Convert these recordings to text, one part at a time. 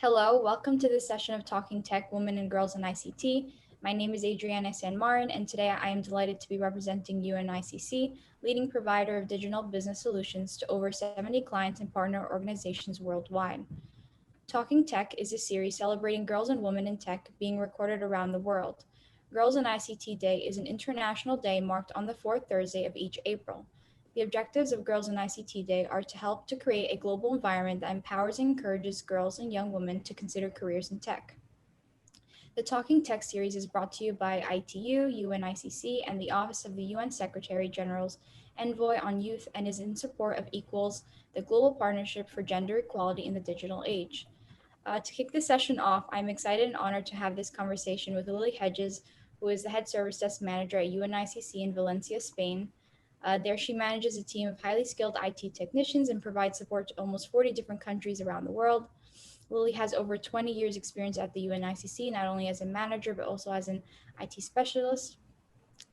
Hello, welcome to this session of Talking Tech, Women and Girls in ICT. My name is Adriana Sanmartin, and today I am delighted to be representing UNICC, leading provider of digital business solutions to over 70 clients and partner organizations worldwide. Talking Tech is a series celebrating girls and women in tech being recorded around the world. Girls in ICT Day is an international day marked on the fourth Thursday of each April. The objectives of Girls in ICT Day are to help to create a global environment that empowers and encourages girls and young women to consider careers in tech. The Talking Tech series is brought to you by ITU, UNICC, and the Office of the UN Secretary General's Envoy on Youth and is in support of Equals, the Global Partnership for Gender Equality in the Digital Age. To kick this session off, I'm excited and honored to have this conversation with Lilly Hedges, who is the head service desk manager at UNICC in Valencia, Spain. There, she manages a team of highly skilled IT technicians and provides support to almost 40 different countries around the world. Lilly has over 20 years' experience at the UNICC, not only as a manager, but also as an IT specialist.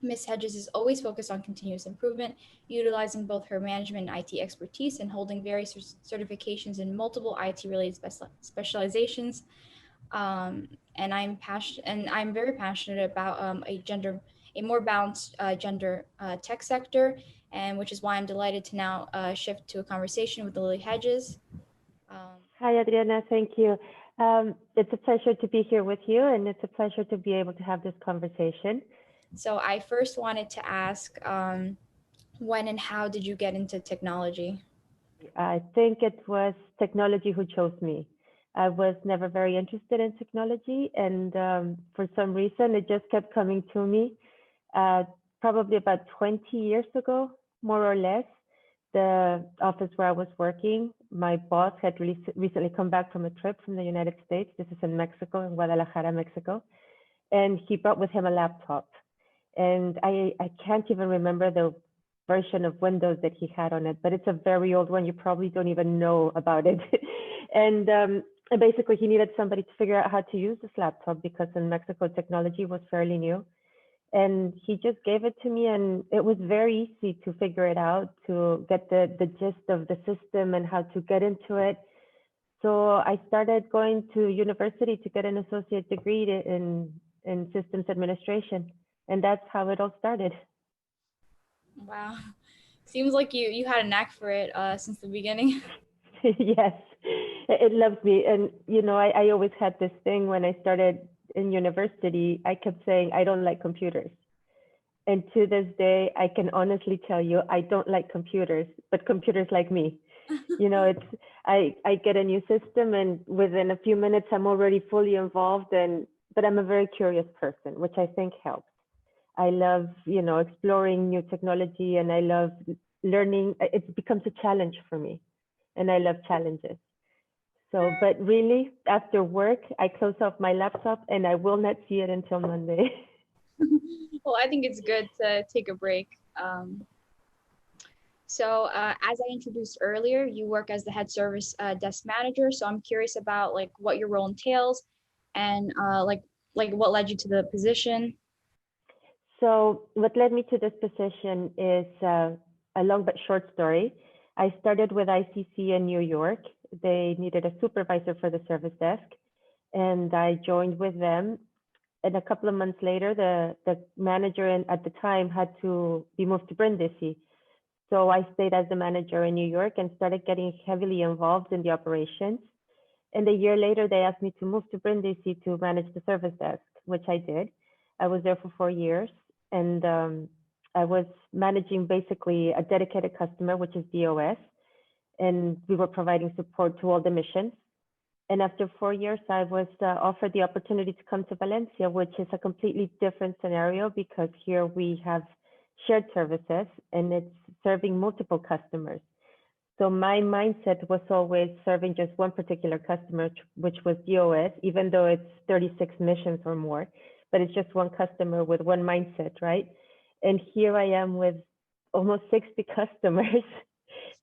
Ms. Hedges is always focused on continuous improvement, utilizing both her management and IT expertise and holding various certifications in multiple IT-related specializations. And I'm very passionate about a more balanced gender tech sector, and which is why I'm delighted to now shift to a conversation with Lilly Hedges. Hi, Adriana. Thank you. It's a pleasure to be here with you, and it's a pleasure to be able to have this conversation. So I first wanted to ask, when and how did you get into technology? I think it was technology who chose me. I was never very interested in technology, and for some reason, it just kept coming to me. Probably about 20 years ago, more or less, the office where I was working, my boss had recently come back from a trip from the United States. This is in Mexico, in Guadalajara, Mexico. And he brought with him a laptop. And I can't even remember the version of Windows that he had on it, but it's a very old one. You probably don't even know about it. And basically, he needed somebody to figure out how to use this laptop because in Mexico, technology was fairly new. And he just gave it to me, and it was very easy to figure it out, to get the gist of the system and how to get into it. So I started going to university to get an associate degree in systems administration. And that's how it all started. Wow. Seems like you had a knack for it since the beginning. Yes, it loves me. And, you know, I always had this thing when I started in university, I kept saying, I don't like computers. And to this day, I can honestly tell you, I don't like computers, but computers like me. You know, I get a new system and within a few minutes, I'm already fully involved. But I'm a very curious person, which I think helps. I love, you know, exploring new technology and I love learning. It becomes a challenge for me and I love challenges. So, but really, after work, I close off my laptop and I will not see it until Monday. Well, I think it's good to take a break. So, as I introduced earlier, you work as the head service desk manager. So I'm curious about like what your role entails and like what led you to the position. So what led me to this position is a long but short story. I started with ICC in New York. They needed a supervisor for the service desk, and I joined with them. And a couple of months later, the manager at the time had to be moved to Brindisi. So I stayed as the manager in New York and started getting heavily involved in the operations. And a year later, they asked me to move to Brindisi to manage the service desk, which I did. I was there for 4 years, and I was managing basically a dedicated customer, which is DOS, and we were providing support to all the missions. And after 4 years, I was offered the opportunity to come to Valencia, which is a completely different scenario because here we have shared services and it's serving multiple customers. So my mindset was always serving just one particular customer, which was DOS, even though it's 36 missions or more, but it's just one customer with one mindset, right? And here I am with almost 60 customers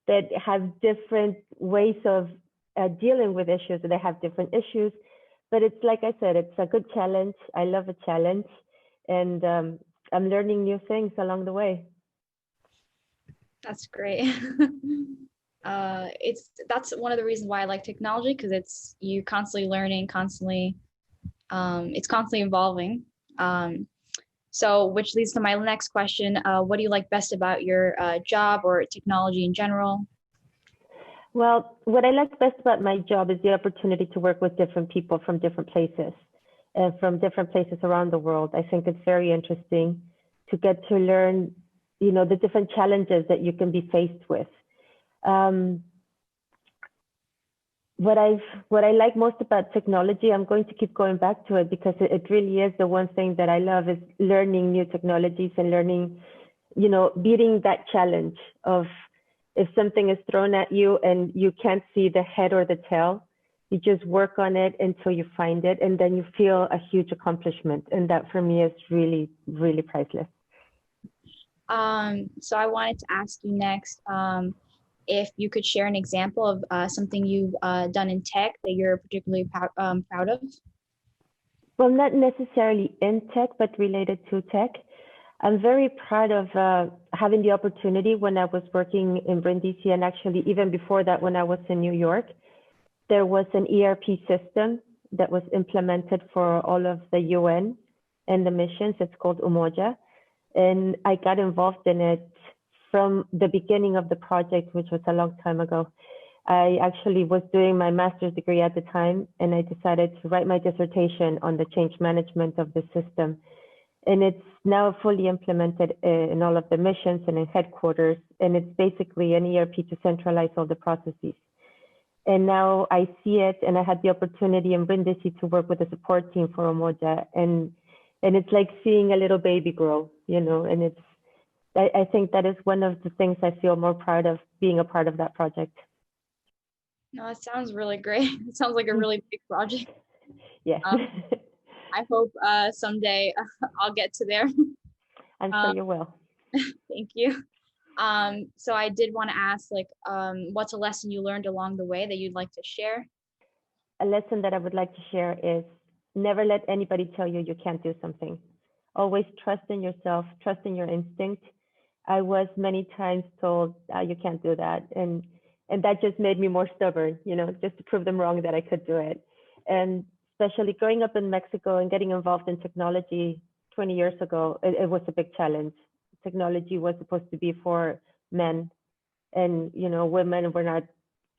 that have different ways of dealing with issues, and they have different issues. But it's like I said, it's a good challenge. I love a challenge, and I'm learning new things along the way. That's great. That's one of the reasons why I like technology, because you're constantly learning, constantly it's constantly evolving. So which leads to my next question. What do you like best about your job or technology in general? Well, what I like best about my job is the opportunity to work with different people from different places and from different places around the world. I think it's very interesting to get to learn, the different challenges that you can be faced with. Um, what I like most about technology, I'm going to keep going back to it because it really is the one thing that I love is learning new technologies and learning, beating that challenge of if something is thrown at you and you can't see the head or the tail, you just work on it until you find it, and then you feel a huge accomplishment. And that for me is really, really priceless. So I wanted to ask you next, if you could share an example of something you've done in tech that you're particularly proud of. Well, not necessarily in tech, but related to tech. I'm very proud of having the opportunity when I was working in Brindisi, and actually even before that, when I was in New York, there was an ERP system that was implemented for all of the UN and the missions. It's called Umoja. And I got involved in it from the beginning of the project, which was a long time ago. I actually was doing my master's degree at the time, and I decided to write my dissertation on the change management of the system. And it's now fully implemented in all of the missions and in headquarters. And it's basically an ERP to centralize all the processes. And now I see it, and I had the opportunity in Brindisi to work with the support team for Umoja. And it's like seeing a little baby grow, and I think that is one of the things I feel more proud of, being a part of that project. No, it sounds really great. It sounds like a really big project. Yes. I hope someday I'll get to there. I'm sure you will. Thank you. So I did want to ask, what's a lesson you learned along the way that you'd like to share? A lesson that I would like to share is never let anybody tell you you can't do something. Always trust in yourself, trust in your instinct. I was many times told, you can't do that. And that just made me more stubborn, just to prove them wrong that I could do it. And especially growing up in Mexico and getting involved in technology 20 years ago, it was a big challenge. Technology was supposed to be for men, and women were not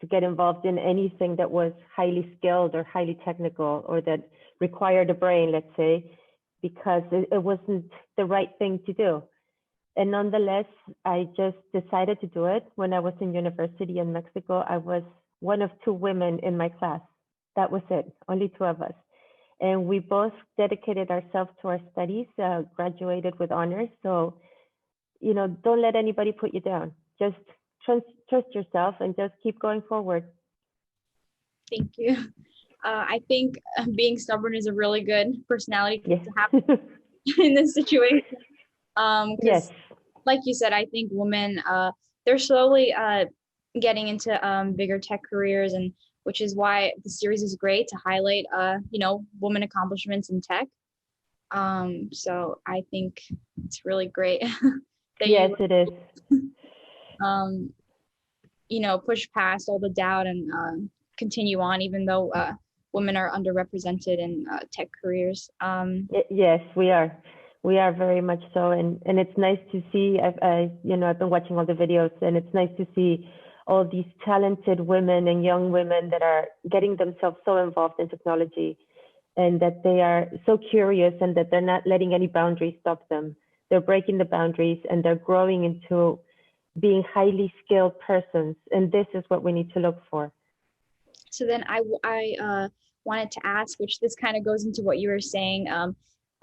to get involved in anything that was highly skilled or highly technical or that required a brain, let's say, because it wasn't the right thing to do. And nonetheless, I just decided to do it. When I was in university in Mexico, I was one of two women in my class. That was it, only two of us. And we both dedicated ourselves to our studies, graduated with honors. So, don't let anybody put you down. Just trust yourself and just keep going forward. Thank you. I think being stubborn is a really good personality to have in this situation. Yes. Like you said, I think women, they're slowly getting into bigger tech careers, and which is why the series is great to highlight, women accomplishments in tech. So I think it's really great that yes, it is. Push past all the doubt and continue on, even though women are underrepresented in tech careers. Yes, we are. We are very much so, and it's nice to see. I've been watching all the videos, and it's nice to see all these talented women and young women that are getting themselves so involved in technology, and that they are so curious, and that they're not letting any boundaries stop them. They're breaking the boundaries, and they're growing into being highly skilled persons, and this is what we need to look for. So then I wanted to ask, which this kind of goes into what you were saying.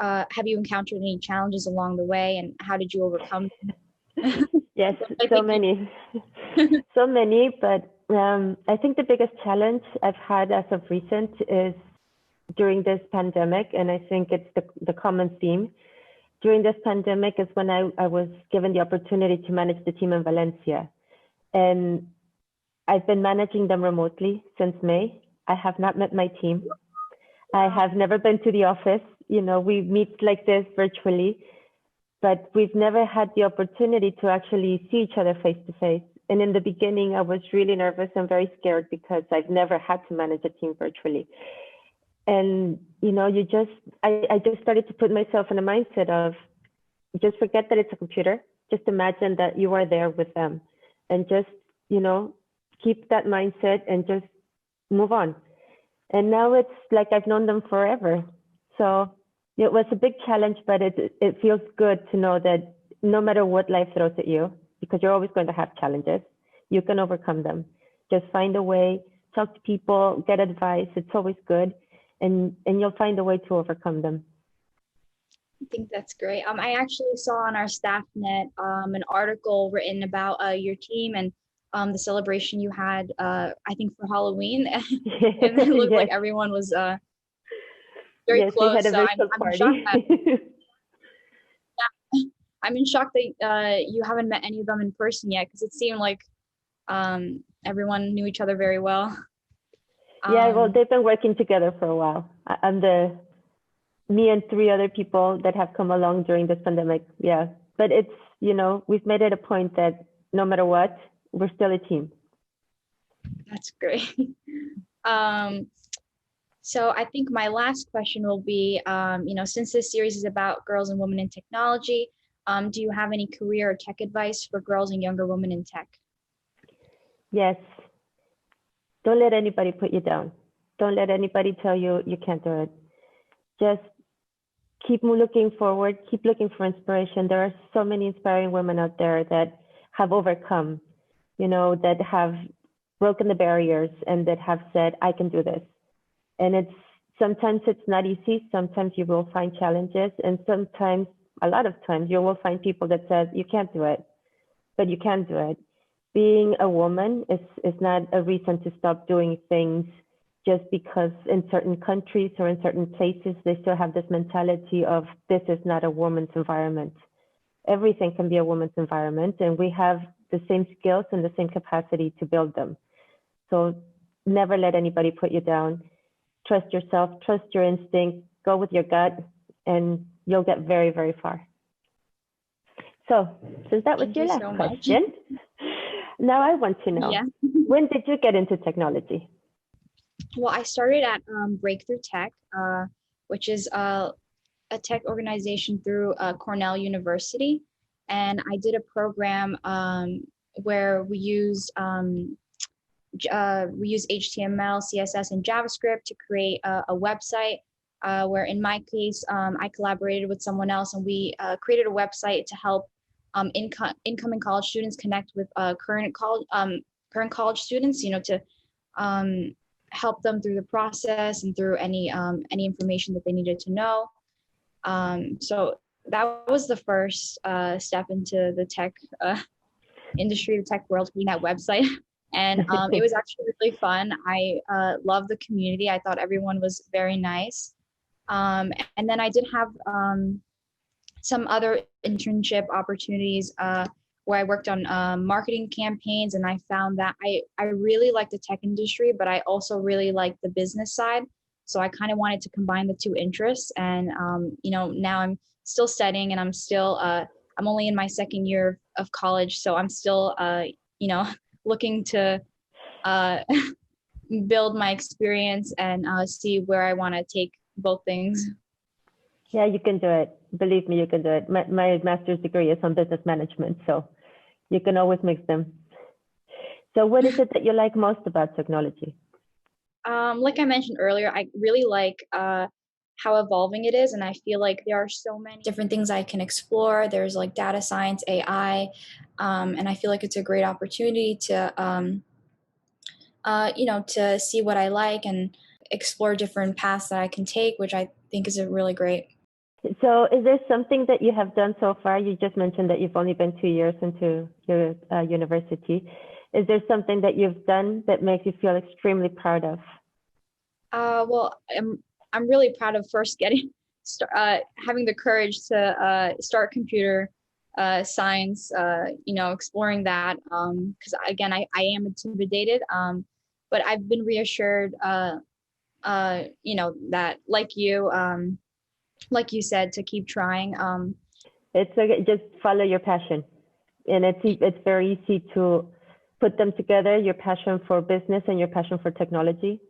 Have you encountered any challenges along the way, and how did you overcome them? Yes, so many, so many. But I think the biggest challenge I've had as of recent is during this pandemic, and I think it's the common theme. During this pandemic is when I was given the opportunity to manage the team in Valencia. And I've been managing them remotely since May. I have not met my team. I have never been to the office. We meet like this virtually, but we've never had the opportunity to actually see each other face to face. And in the beginning, I was really nervous and very scared because I've never had to manage a team virtually. And, I just started to put myself in a mindset of just forget that it's a computer. Just imagine that you are there with them and just, keep that mindset and just move on. And now it's like I've known them forever. So it was a big challenge, but it feels good to know that no matter what life throws at you, because you're always going to have challenges, you can overcome them. Just find a way, talk to people, get advice. It's always good. And you'll find a way to overcome them. I think that's great. I actually saw on our StaffNet an article written about your team and the celebration you had, I think for Halloween, and it looked like Yes. everyone was very Yes, we close. had a So virtual I'm in shock party. that I'm in shock that you haven't met any of them in person yet, because it seemed like everyone knew each other very well. Yeah, well, they've been working together for a while. Me and three other people that have come along during this pandemic. Yeah, but it's, we've made it a point that no matter what, we're still a team. That's great. So I think my last question will be, since this series is about girls and women in technology, do you have any career or tech advice for girls and younger women in tech? Yes. Don't let anybody put you down. Don't let anybody tell you you can't do it. Just keep looking forward, keep looking for inspiration. There are so many inspiring women out there that have overcome, that have broken the barriers and that have said, I can do this. And sometimes it's not easy. Sometimes you will find challenges, and sometimes, a lot of times, you will find people that says you can't do it, but you can do it. Being a woman is not a reason to stop doing things just because in certain countries or in certain places, they still have this mentality of this is not a woman's environment. Everything can be a woman's environment, and we have the same skills and the same capacity to build them. So never let anybody put you down. Trust yourself, trust your instinct, go with your gut, and you'll get very, very far. So since that was your last question, now I want to know, when did you get into technology? Well, I started at Breakthrough Tech, which is a tech organization through Cornell University. And I did a program where we used HTML, CSS, and JavaScript to create a website where, in my case, I collaborated with someone else, and we created a website to help incoming college students connect with current college students, to help them through the process and through any information that they needed to know. So that was the first step into the tech industry, the tech world, being that website. And it was actually really fun. I loved the community. I thought everyone was very nice. And then I did have some other internship opportunities where I worked on marketing campaigns, and I found that I really like the tech industry, but I also really like the business side. So I kind of wanted to combine the two interests. And now I'm still studying, and I'm only in my second year of college, so I'm still looking to build my experience and see where I want to take both things. Yeah, you can do it. Believe me, you can do it. My master's degree is on business management, so you can always mix them. So what is it that you like most about technology? Like I mentioned earlier, I really like how evolving it is, and I feel like there are so many different things I can explore. There's like data science, AI, and I feel like it's a great opportunity to to see what I like and explore different paths that I can take, which I think is really great. So is there something that you have done so far? You just mentioned that you've only been 2 years into your university. Is there something that you've done that makes you feel extremely proud of? Well, I'm really proud of first having the courage to start computer science, exploring that, because again, I am intimidated, but I've been reassured, that like you said, to keep trying. It's okay, just follow your passion, and it's very easy to put them together, your passion for business and your passion for technology.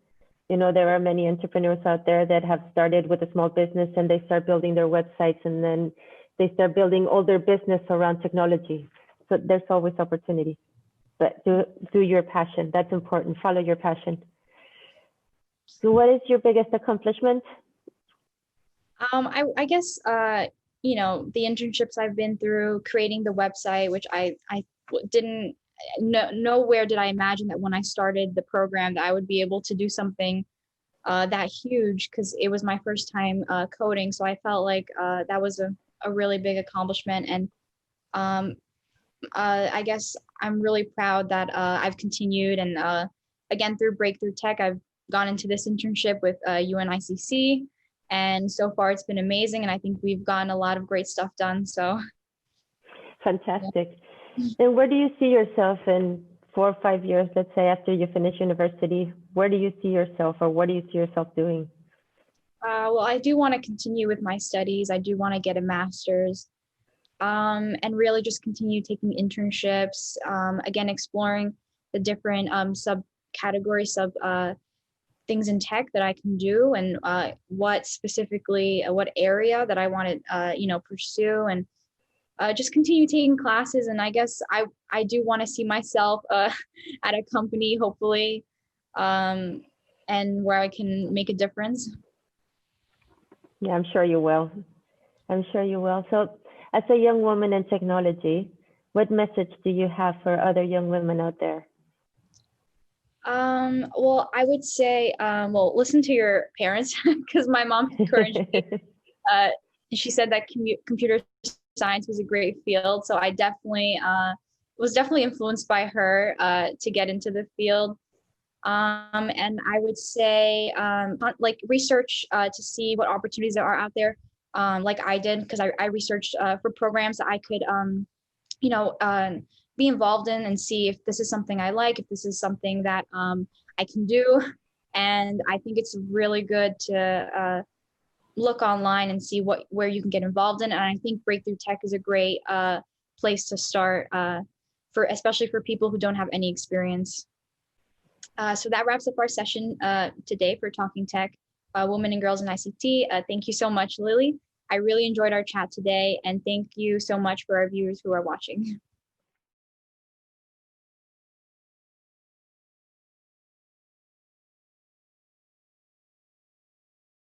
You know, there are many entrepreneurs out there that have started with a small business and they start building their websites and then they start building all their business around technology. So there's always opportunity. But do your passion. That's important. Follow your passion. So what is your biggest accomplishment? I guess you know, the internships I've been through, creating the website, which I didn't nowhere did I imagine that when I started the program that I would be able to do something that huge, because it was my first time coding. So I felt like that was a really big accomplishment. And um, I guess I'm really proud that I've continued. And again, through Breakthrough Tech, I've gone into this internship with UNICC. And so far, it's been amazing. And I think we've gotten a lot of great stuff done. So, Fantastic. yeah. And where do you see yourself in 4 or 5 years, let's say, after you finish university? Where do you see yourself, or what do you see yourself doing? Well, I do want to continue with my studies. I do want to get a master's, and really just continue taking internships. Again, exploring the different subcategories, things in tech that I can do, and what specifically, what area that I want to, you know, pursue, and just continue taking classes. And I guess I do want to see myself at a company, hopefully, um, and where I can make a difference. Yeah, I'm sure you will. I'm sure you will. So, as a young woman in technology, what message do you have for other young women out there? Well, I would say, well, listen to your parents, because my mom encouraged me. Uh, she said that computer science was a great field, so I definitely was definitely influenced by her to get into the field. And I would say, like, research to see what opportunities there are out there, like I did, because I researched for programs that I could, you know, be involved in, and see if this is something I like, if this is something that I can do. And I think it's really good to look online and see where you can get involved in. And I think Breakthrough Tech is a great place to start, for especially for people who don't have any experience. So that wraps up our session today for Talking Tech, Women and Girls in ICT. Thank you so much, Lily. I really enjoyed our chat today, and thank you so much for our viewers who are watching.